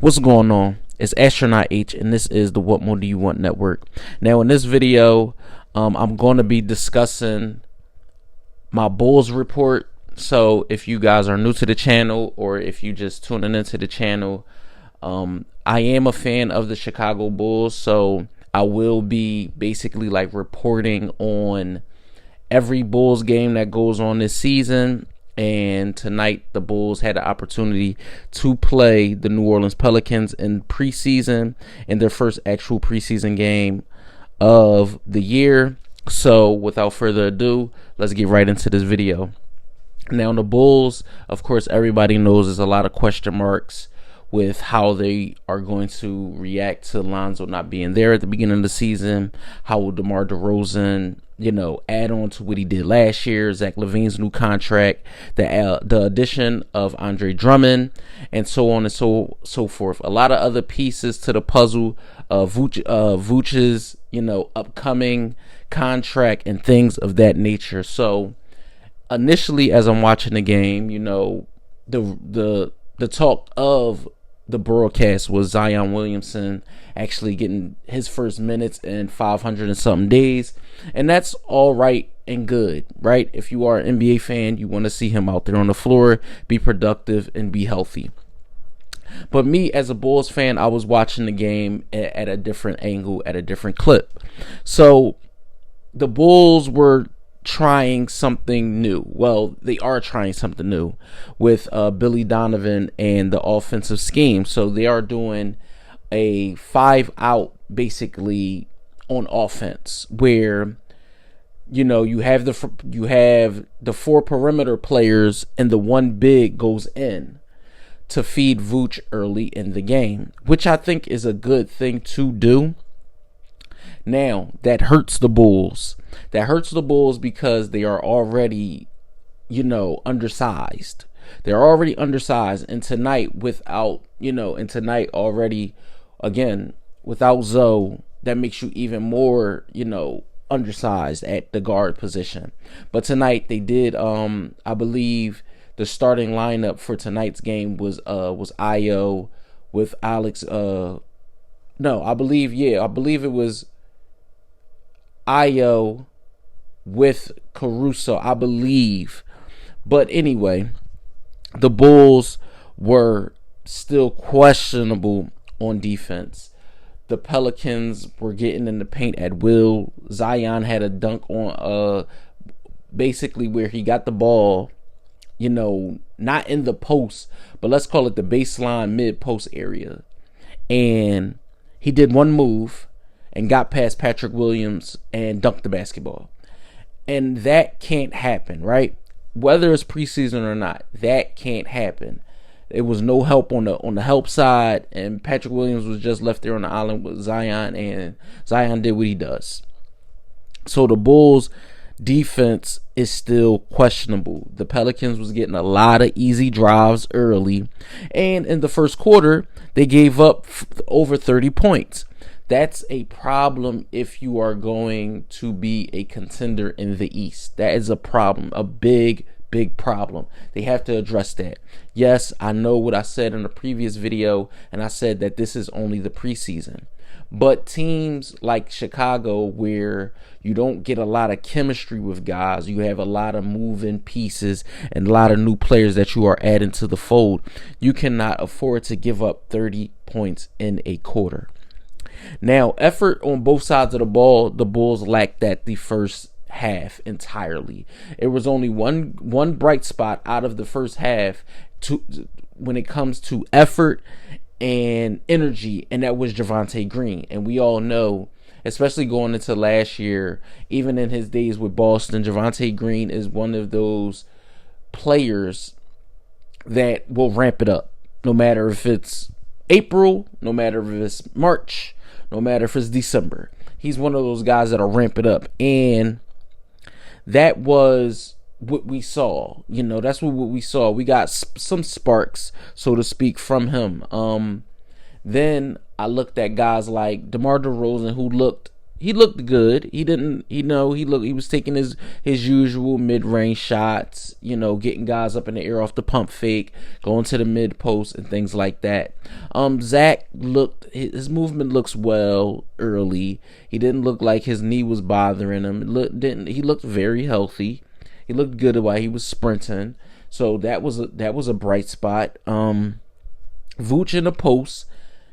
What's going on? It's Astronaut H, and this is the What More Do You Want Network. Now, in this video, I'm going to be discussing my Bulls report. So, if you guys are new to the channel, or if you just tuning into the channel, I am a fan of the Chicago Bulls. So, I will be basically like reporting on every Bulls game that goes on this season. And tonight the Bulls had the opportunity to play the New Orleans Pelicans in preseason, in their first actual preseason game of the year. So without further ado, let's get right into this video. Now, the Bulls, of course, everybody knows there's a lot of question marks with how they are going to react to Lonzo not being there at the beginning of the season. How will DeMar DeRozan, add on to what he did last year? Zach LaVine's new contract, the addition of Andre Drummond, and so on and so forth. A lot of other pieces to the puzzle of Vooch's, upcoming contract and things of that nature. So initially, as I'm watching the game, the talk of the broadcast was Zion Williamson actually getting his first minutes in 500 and something days, and that's all right and good, right? If you are an NBA fan, you want to see him out there on the floor, be productive and be healthy. But me, as a Bulls fan, I was watching the game at a different angle, at a different clip. So the Bulls were trying something new. Well, they are trying something new with Billy Donovan and the offensive scheme. So they are doing a 5-out basically on offense, where you have the four perimeter players and the one big goes in to feed Vooch early in the game, which I think is a good thing to do. Now, that hurts the Bulls. That hurts the Bulls because they are already, undersized. They're already undersized. And tonight, without Zoe, that makes you even more, undersized at the guard position. But tonight they did, I believe the starting lineup for tonight's game was Io with Alex. I believe it was Io with Caruso, I believe. But anyway, the Bulls were still questionable on defense. The Pelicans were getting in the paint at will. Zion had a dunk on basically where he got the ball, not in the post, but let's call it the baseline mid-post area. And he did one move and got past Patrick Williams and dunked the basketball. And that can't happen, right? Whether it's preseason or not, that can't happen. There was no help on the help side, and Patrick Williams was just left there on the island with Zion, and Zion did what he does. So the Bulls' defense is still questionable. The Pelicans was getting a lot of easy drives early, and in the first quarter, they gave up over 30 points. That's a problem if you are going to be a contender in the East. That is a problem, a big problem. They have to address that. Yes, I know what I said in the previous video, and I said that this is only the preseason. But teams like Chicago, where you don't get a lot of chemistry with guys, you have a lot of moving pieces and a lot of new players that you are adding to the fold, you cannot afford to give up 30 points in a quarter. Now, effort on both sides of the ball, the Bulls lacked that the first half entirely. It was only one bright spot out of the first half when it comes to effort and energy, and that was Javonte Green. And we all know, especially going into last year, even in his days with Boston, Javonte Green is one of those players that will ramp it up, no matter if it's April, no matter if it's March, no matter if it's December. He's one of those guys that'll ramp it up. And that was what we saw. That's what we saw. We got some sparks, so to speak, from him. Then I looked at guys like DeMar DeRozan, who looked, he looked good. He didn't, he was taking his usual mid-range shots, getting guys up in the air off the pump fake, going to the mid post and things like that. Zach his movement looks well early. He didn't look like his knee was bothering him. He looked very healthy. He looked good while he was sprinting. So that was a bright spot. Vooch in the post.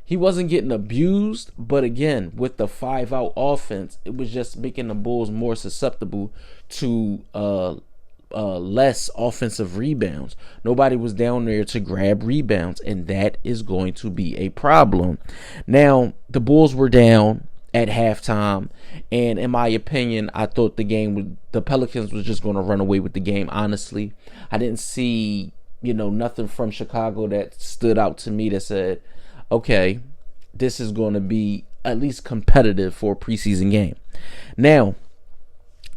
He wasn't getting abused, but again, with the 5-out offense, it was just making the Bulls more susceptible to less offensive rebounds. Nobody was down there to grab rebounds, and that is going to be a problem. Now, the Bulls were down at halftime, and in my opinion, I thought the Pelicans was just going to run away with the game. Honestly, I didn't see nothing from Chicago that stood out to me that said, okay, this is going to be at least competitive for a preseason game. Now,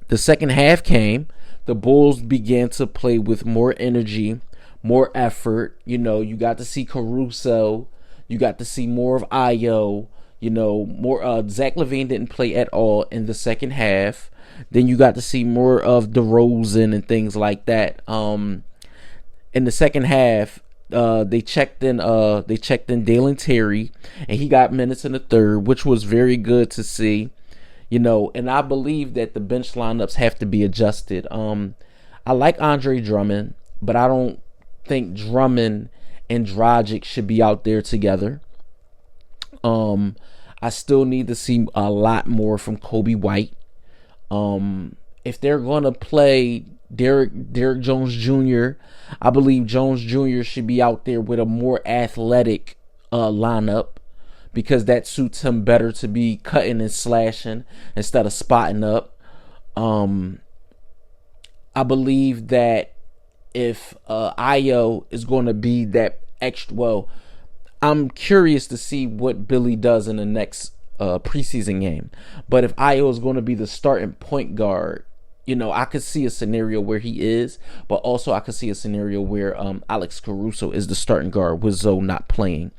the second half came. The Bulls began to play with more energy, more effort. You got to see Caruso. You got to see more of Ayo. More. Zach LaVine didn't play at all in the second half. Then you got to see more of DeRozan and things like that. In the second half, they checked in Dalen Terry, and he got minutes in the third, which was very good to see. And I believe that the bench lineups have to be adjusted. I like Andre Drummond, but I don't think Drummond and Dragic should be out there together. I still need to see a lot more from Kobe White. If they're going to play Derek Jones Jr., I believe Jones Jr. should be out there with a more athletic lineup, because that suits him better to be cutting and slashing instead of spotting up. I believe that if Ayo is going to be that extra, I'm curious to see what Billy does in the next preseason game. But if Ayo is going to be the starting point guard, I could see a scenario where he is, but also I could see a scenario where Alex Caruso is the starting guard with Zoe not playing.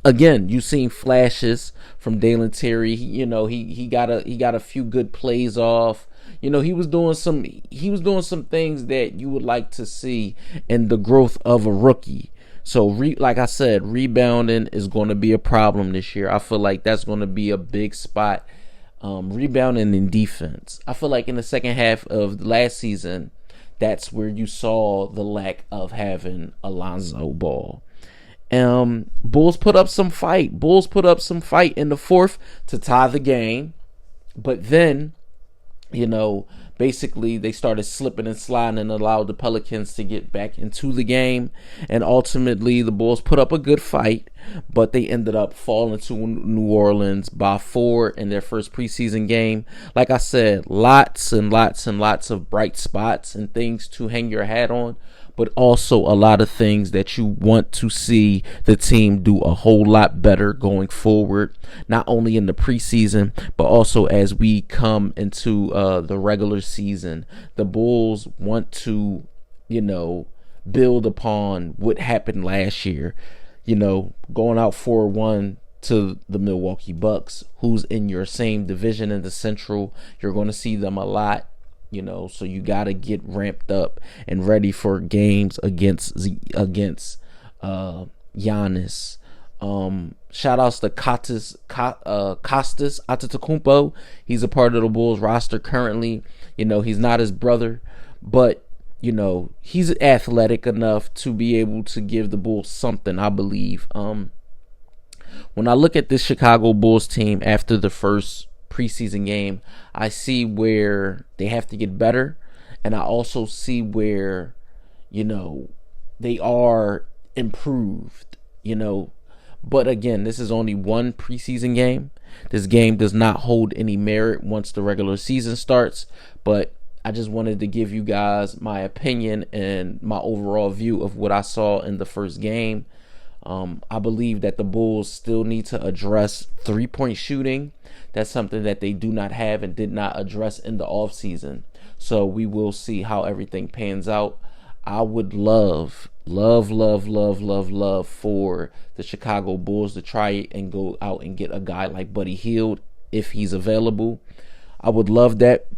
Again, you've seen flashes from Dalen Terry. He got a few good plays off. He was doing some things that you would like to see in the growth of a rookie. So, like I said, rebounding is going to be a problem this year. I feel like that's going to be a big spot. Rebounding in defense. I feel like in the second half of last season, that's where you saw the lack of having Alonzo Ball. Bulls put up some fight. In the fourth to tie the game. But then, basically they started slipping and sliding and allowed the Pelicans to get back into the game. And ultimately the Bulls put up a good fight, but they ended up falling to New Orleans by 4 in their first preseason game. Like I said, lots and lots and lots of bright spots and things to hang your hat on, but also a lot of things that you want to see the team do a whole lot better going forward, not only in the preseason, but also as we come into the regular season. The Bulls want to, build upon what happened last year, going out 4-1 to the Milwaukee Bucks, who's in your same division in the Central. You're going to see them a lot. So you got to get ramped up and ready for games against Giannis. Shout outs to Kostas Antetokounmpo. He's a part of the Bulls roster currently. He's not his brother, but he's athletic enough to be able to give the Bulls something, I believe. When I look at this Chicago Bulls team after the first preseason game, I see where they have to get better, and I also see where they are improved. But again, this is only one preseason game. This game does not hold any merit once the regular season starts, but I just wanted to give you guys my opinion and my overall view of what I saw in the first game. I believe that the Bulls still need to address three-point shooting. That's something that they do not have and did not address in the offseason. So we will see how everything pans out. I would love for the Chicago Bulls to try it and go out and get a guy like Buddy Hield if he's available. I would love that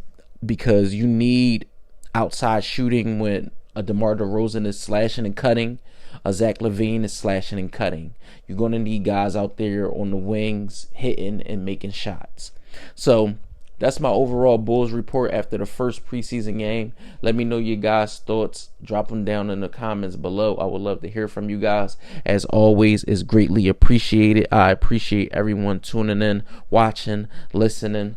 because you need outside shooting when a DeMar DeRozan is slashing and cutting, a Zach LaVine is slashing and cutting. You're going to need guys out there on the wings hitting and making shots. So that's my overall Bulls report after the first preseason game. Let me know your guys' thoughts. Drop them down in the comments below. I would love to hear from you guys. As always, it's greatly appreciated. I appreciate everyone tuning in, watching, listening.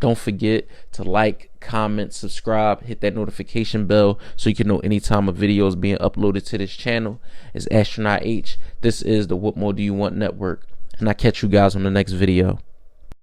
Don't forget to like, comment, subscribe, hit that notification bell so you can know anytime a video is being uploaded to this channel. It's Astronaut H. This is the What More Do You Want Network. And I catch you guys on the next video.